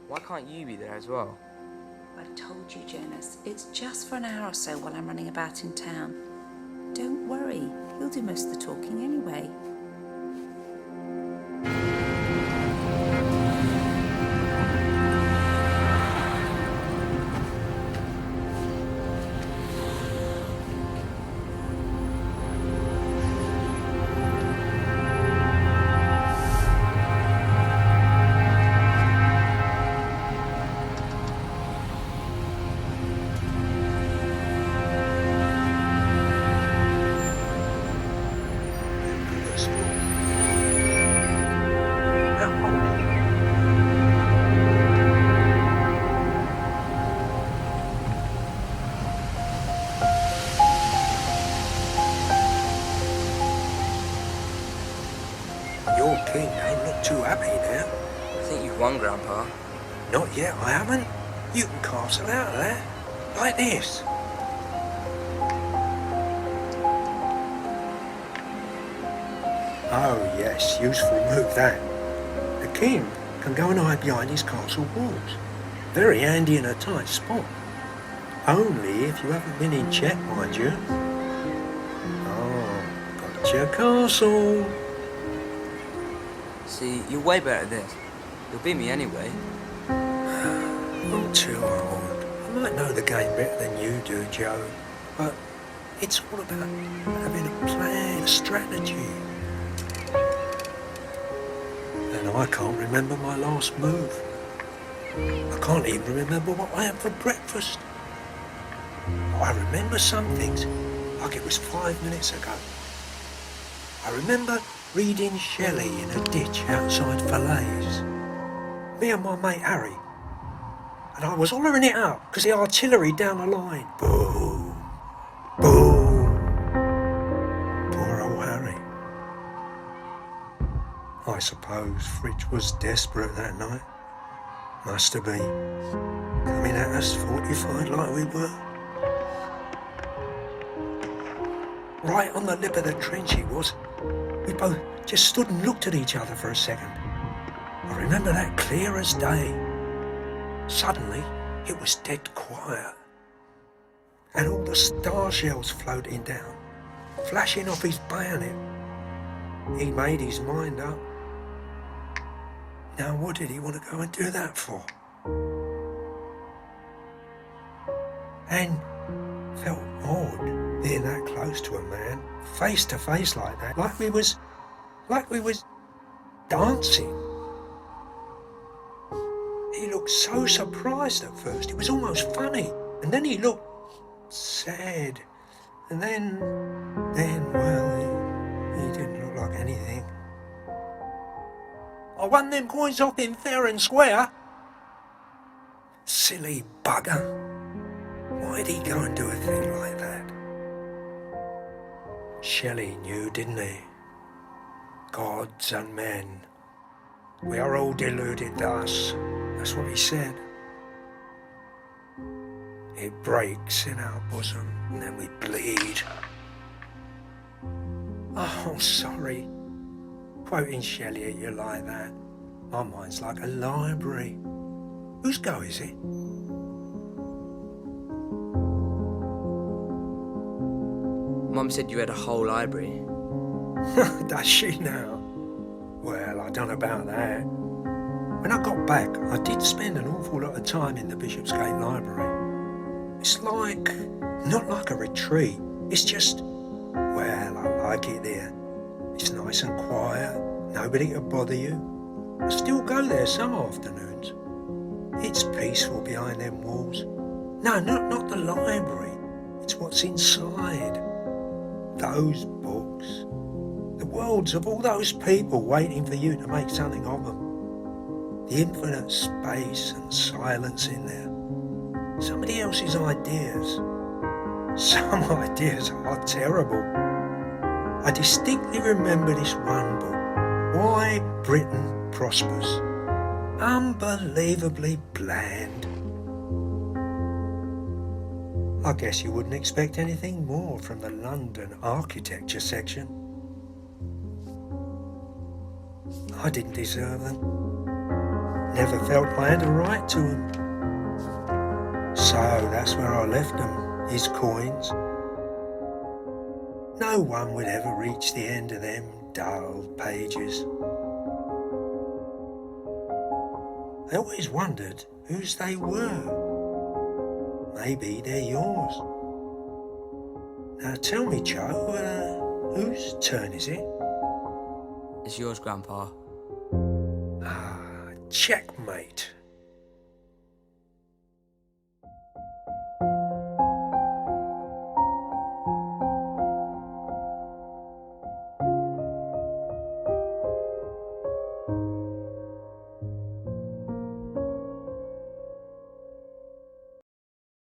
Why can't you be there as well? I've told you, Jonas, it's just for an hour or so while I'm running about in town. Don't worry, he'll do most of the talking anyway. Your king don't look too happy now. I think you've won, Grandpa. Not yet, I haven't. You can castle out of that. Like this. Oh yes, useful move that. The king can go and hide behind his castle walls. Very handy in a tight spot. Only if you haven't been in check, mind you. Oh, got your castle. See, you're way better at this. You'll beat me anyway. I'm too old. I might know the game better than you do, Joe. But it's all about having a plan, a strategy. And I can't remember my last move. I can't even remember what I had for breakfast. I remember some things like it was 5 minutes ago. I remember reading Shelley in a ditch outside Falaise. Me and my mate Harry. And I was hollering it out because the artillery down the line. Boom, boom. Poor old Harry. I suppose Fritz was desperate that night. Must have been. Coming at us fortified like we were. Right on the lip of the trench he was. We both just stood and looked at each other for a second. I remember that clear as day. Suddenly, it was dead quiet. And all the star shells floating down, flashing off his bayonet. He made his mind up. Now what did he want to go and do that for? And felt odd being that close to a man, face to face like that, like we was dancing. He looked so surprised at first, it was almost funny. And then he looked sad. And then, well, he didn't look like anything. I won them coins off him fair and square. Silly bugger. Why'd he go and do a thing like that? Shelley knew, didn't he? Gods and men. We are all deluded thus. That's what he said. It breaks in our bosom and then we bleed. Oh, sorry. Quoting Shelley at you like that. My mind's like a library. Whose go is it? Mum said you had a whole library. Does she now? Well, I don't know about that. When I got back, I did spend an awful lot of time in the Bishopsgate Library. It's like, not like a retreat. It's just, well, I like it there. It's nice and quiet, nobody to bother you. I still go there some afternoons. It's peaceful behind them walls. No, not the library. It's what's inside. Those books. The worlds of all those people waiting for you to make something of them. The infinite space and silence in there. Somebody else's ideas. Some ideas are terrible. I distinctly remember this one book, Why Britain Prospers. Unbelievably bland. I guess you wouldn't expect anything more from the London architecture section. I didn't deserve them. never felt I had a right to 'em. So that's where I left 'em, his coins. No one would ever reach the end of them dull pages. I always wondered whose they were. Maybe they're yours. Now tell me, Joe, whose turn is it? It's yours, Grandpa. Checkmate.